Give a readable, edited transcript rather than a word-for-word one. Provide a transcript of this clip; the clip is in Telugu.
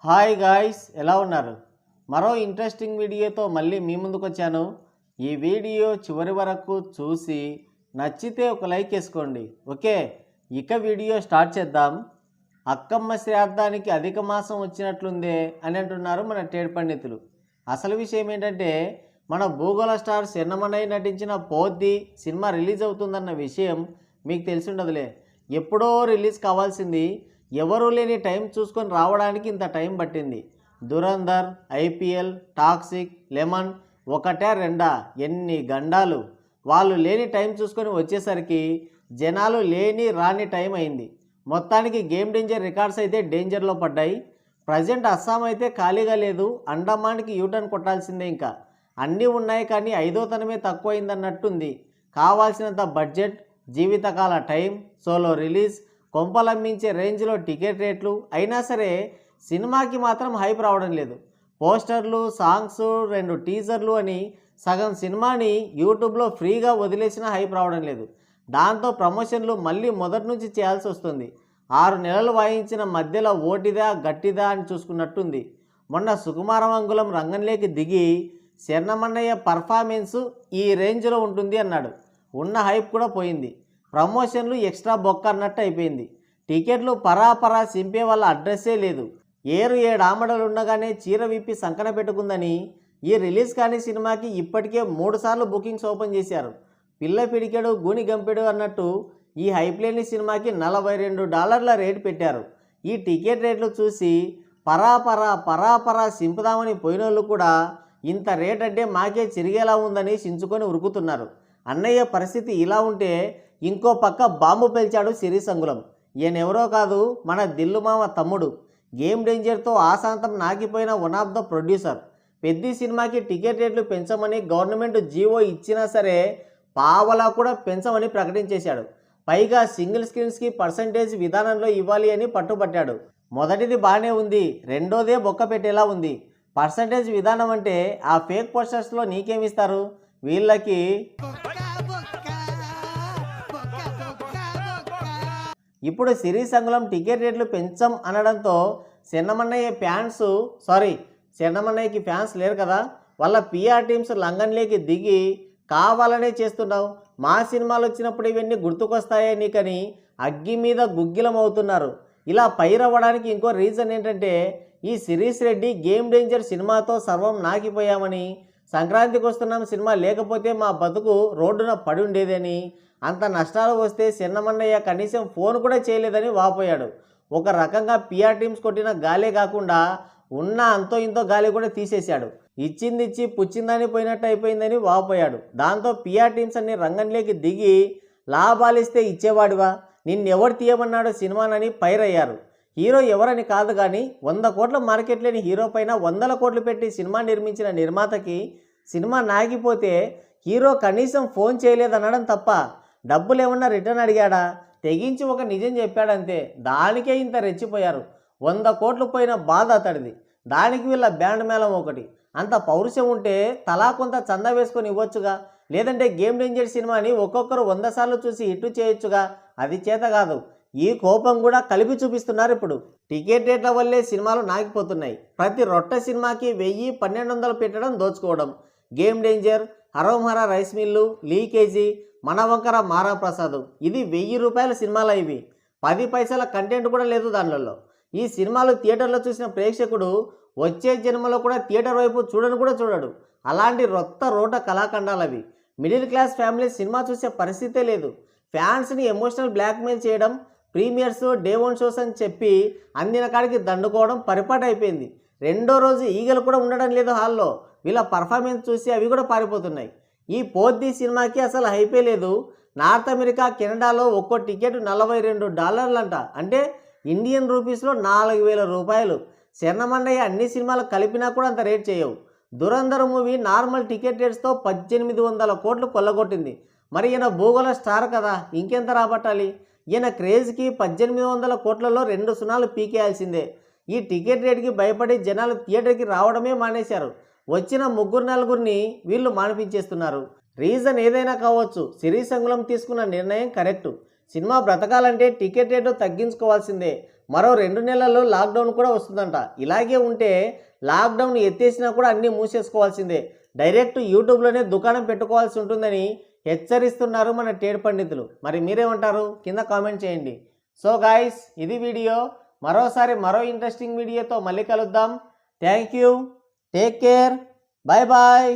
హాయ్ గాయ్స్, ఎలా ఉన్నారు? మరో ఇంట్రెస్టింగ్ వీడియోతో మళ్ళీ మీ ముందుకు వచ్చాను. ఈ వీడియో చివరి వరకు చూసి నచ్చితే ఒక లైక్ వేసుకోండి. ఓకే, ఇక వీడియో స్టార్ట్ చేద్దాం. అక్కమ్మ శ్రాద్ధానికి అధిక మాసం వచ్చినట్లుందే అని అంటున్నారు మన ట్రేడ్ పండితులు. అసలు విషయం ఏంటంటే, మన భూగోళ స్టార్ శరణమన్నయ్య నటించిన పోద్ది సినిమా రిలీజ్ అవుతుందన్న విషయం మీకు తెలిసి ఉండదులే. ఎప్పుడో రిలీజ్ కావాల్సింది ఎవరూ లేని టైం చూసుకొని రావడానికి ఇంత టైం పట్టింది. దురంధర్, ఐపీఎల్, టాక్సిక్, లెమన్ ఒకటే రెండా, ఎన్ని గండాలు. వాళ్ళు లేని టైం చూసుకొని వచ్చేసరికి జనాలు లేని రాని టైం అయింది. మొత్తానికి గేమ్ డేంజర్ రికార్డ్స్ అయితే డేంజర్లో పడ్డాయి. ప్రజెంట్ అస్సాం అయితే ఖాళీగా లేదు, అండమాన్కి యూటర్న్ కొట్టాల్సిందే. ఇంకా అన్నీ ఉన్నాయి కానీ ఐదో తనమే తక్కువైందన్నట్టుంది. కావాల్సినంత బడ్జెట్, జీవితకాల టైం, సోలో రిలీజ్, కొంపలమ్మించే రేంజ్లో టికెట్ రేట్లు అయినా సరే సినిమాకి మాత్రం హైప్ రావడం లేదు. పోస్టర్లు, సాంగ్స్, 2 టీజర్లు అని సగం సినిమాని యూట్యూబ్లో ఫ్రీగా వదిలేసినా హైప్ రావడం లేదు. దాంతో ప్రమోషన్లు మళ్ళీ మొదటి నుంచి చేయాల్సి వస్తుంది. 6 నెలలు వాయించిన మధ్యలో ఓటిదా గట్టిదా అని చూసుకున్నట్టుంది. మొన్న సుకుమారం అంగుళం రంగంలోకి దిగి శరణమన్నయ్య పర్ఫార్మెన్సు ఈ రేంజ్లో ఉంటుంది అన్నాడు. ఉన్న హైప్ కూడా పోయింది. ప్రమోషన్లు ఎక్స్ట్రా బొక్క అన్నట్టు అయిపోయింది. టికెట్లు పరాపరా సింపే వాళ్ళ అడ్రస్సే లేదు. 7 ఆమడలు ఉండగానే చీర విప్పి సంకన పెట్టుకుందని ఈ రిలీజ్ కాని సినిమాకి ఇప్పటికే 3 సార్లు బుకింగ్స్ ఓపెన్ చేశారు. పిల్ల పిడికెడు గూని గంపెడు అన్నట్టు ఈ హైప్ లేని సినిమాకి $42 రేటు పెట్టారు. ఈ టికెట్ రేట్లు చూసి పరాపరా సింపుదామని పోయినోళ్ళు కూడా ఇంత రేట్ అంటే మాకే చిరిగేలా ఉందని చించుకొని ఉరుకుతున్నారు. అన్నయ్య పరిస్థితి ఇలా ఉంటే ఇంకో పక్క బాంబు పేల్చాడు సిరీస్ అంగుళం. ఈయనెవరో కాదు, మన దిల్లుమామ తమ్ముడు. గేమ్ డేంజర్తో ఆశాంతం నాకిపోయిన వన్ ఆఫ్ ద ప్రొడ్యూసర్. పెద్ద సినిమాకి టికెట్ రేట్లు పెంచమని గవర్నమెంట్ జీవో ఇచ్చినా సరే పావలా కూడా పెంచమని ప్రకటించేశాడు. పైగా సింగిల్ స్క్రీన్స్కి పర్సంటేజ్ విధానంలో ఇవ్వాలి అని పట్టుబట్టాడు. మొదటిది బాగానే ఉంది, రెండోదే బొక్క పెట్టేలా ఉంది. పర్సంటేజ్ విధానం అంటే ఆ ఫేక్ పోస్టర్స్లో నీకేమిస్తారు? వీళ్ళకి ఇప్పుడు సిరీస్ అంగుళం టికెట్ రేట్లు పెంచం అనడంతో శరణమన్నయ్యకి ఫ్యాన్స్ లేరు కదా, వాళ్ళ పిఆర్ టీమ్స్ లంగన్లోకి దిగి కావాలనే చేస్తున్నావు, మా సినిమాలు వచ్చినప్పుడు ఇవన్నీ గుర్తుకొస్తాయే నీకని అగ్గి మీద గుగ్గిలం అవుతున్నారు. ఇలా పైరవ్వడానికి ఇంకో రీజన్ ఏంటంటే, ఈ సిరీస్ రెడ్డి గేమ్ డేంజర్ సినిమాతో సర్వం నాకిపోయామని, సంక్రాంతికి వస్తున్నాం సినిమా లేకపోతే మా బతుకు రోడ్డున పడి ఉండేదని, అంత నష్టాలు వస్తే శరణమన్నయ్య కనీసం ఫోన్ కూడా చేయలేదని వాపోయాడు. ఒక రకంగా పిఆర్ టీమ్స్ కొట్టిన గాలే కాకుండా ఉన్న అంతో ఇంతో గాలి కూడా తీసేశాడు. ఇచ్చిందిచ్చి పుచ్చిందని పోయినట్టు అయిపోయిందని వాపోయాడు. దాంతో పిఆర్ టీమ్స్ అన్ని రంగంలోకి దిగి లాభాలిస్తే ఇచ్చేవాడివా, నిన్నెవరు తీయమన్నాడు సినిమానని పైరయ్యారు. హీరో ఎవరని కాదు కానీ 100 కోట్ల మార్కెట్ లేని హీరో పైన 100 కోట్లు పెట్టి సినిమా నిర్మించిన నిర్మాతకి సినిమా నాగిపోతే హీరో కనీసం ఫోన్ చేయలేదనడం తప్ప డబ్బులు ఏమన్నా రిటర్న్ అడిగాడా? తెగించి ఒక నిజం చెప్పాడంతే. దానికే ఇంత రెచ్చిపోయారు. 100 కోట్లు పోయిన బాధ అతడిది. దానికి వీళ్ళ బ్యాండ్ మేళం ఒకటి. అంత పౌరుషం ఉంటే తలా కొంత చందా వేసుకొని ఇవ్వచ్చుగా, లేదంటే గేమ్ డేంజర్ సినిమాని ఒక్కొక్కరు 100 సార్లు చూసి హిట్టు చేయొచ్చుగా. అది చేత కాదు. ఈ కోపం కూడా కలిపి చూపిస్తున్నారు ఇప్పుడు. టికెట్ రేట్ల వల్లే సినిమాలు నాగిపోతున్నాయి. ప్రతి రొట్టె సినిమాకి 1000-1200 పెట్టడం దోచుకోవడం. Game changer, Harom Hara rice mill, leakage, మనవంకర మారాప్రసాద్, ఇది ₹1000 సినిమాలు. ఇవి 10 పైసల కంటెంట్ కూడా లేదు దానిలో. ఈ సినిమాలు థియేటర్లో చూసిన ప్రేక్షకుడు వచ్చే జన్మలో కూడా థియేటర్ వైపు చూడను కూడా చూడడు. అలాంటి రొత్త రోట కళాఖండాలవి. మిడిల్ క్లాస్ ఫ్యామిలీ సినిమా చూసే పరిస్థితే లేదు. ఫ్యాన్స్ని ఎమోషనల్ బ్లాక్మెయిల్ చేయడం, ప్రీమియర్స్, డే 1 షోస్ అని చెప్పి అందిన కాడికి దండుకోవడం పరిపాటు అయిపోయింది. రెండో రోజు ఈగలు కూడా ఉండడం లేదు హాల్లో. వీళ్ళ పర్ఫార్మెన్స్ చూసి అవి కూడా పారిపోతున్నాయి. ఈ పోద్ది సినిమాకి అసలు హైపే లేదు. నార్త్ అమెరికా, కెనడాలో ఒక్కో టికెట్ $42 అంట, అంటే ఇండియన్ రూపీస్లో ₹4000. శరణమన్నయ్య అన్ని సినిమాలు కలిపినా కూడా అంత రేట్ చేయవు. దురంధర్ మూవీ నార్మల్ టికెట్ రేట్స్తో 1800 కోట్లు కొల్లగొట్టింది. మరి ఈయన భూగోళ స్టార్ కదా, ఇంకెంత రాబట్టాలి? ఈయన క్రేజ్కి 1800 కోట్లలో 2 సున్నాలు పీకేయాల్సిందే. ఈ టికెట్ రేట్కి భయపడి జనాలు థియేటర్కి రావడమే మానేశారు. వచ్చిన 3-4 వీళ్ళు మానిపించేస్తున్నారు. రీజన్ ఏదైనా కావచ్చు, సిరీస్ అంగుళం తీసుకున్న నిర్ణయం కరెక్టు. సినిమా బ్రతకాలంటే టికెట్ రేటు తగ్గించుకోవాల్సిందే. మరో 2 నెలల్లో లాక్డౌన్ కూడా వస్తుందంట. ఇలాగే ఉంటే లాక్డౌన్ ఎత్తేసినా కూడా అన్నీ మూసేసుకోవాల్సిందే, డైరెక్ట్ యూట్యూబ్లోనే దుకాణం పెట్టుకోవాల్సి ఉంటుందని హెచ్చరిస్తున్నారు మన ట్రేడ్ పండితులు. మరి మీరేమంటారు? కింద కామెంట్ చేయండి. సో గాయ్స్, ఇది వీడియో. మరోసారి మరో ఇంట్రెస్టింగ్ వీడియోతో మళ్ళీ కలుద్దాం. Thank you, take care, bye bye.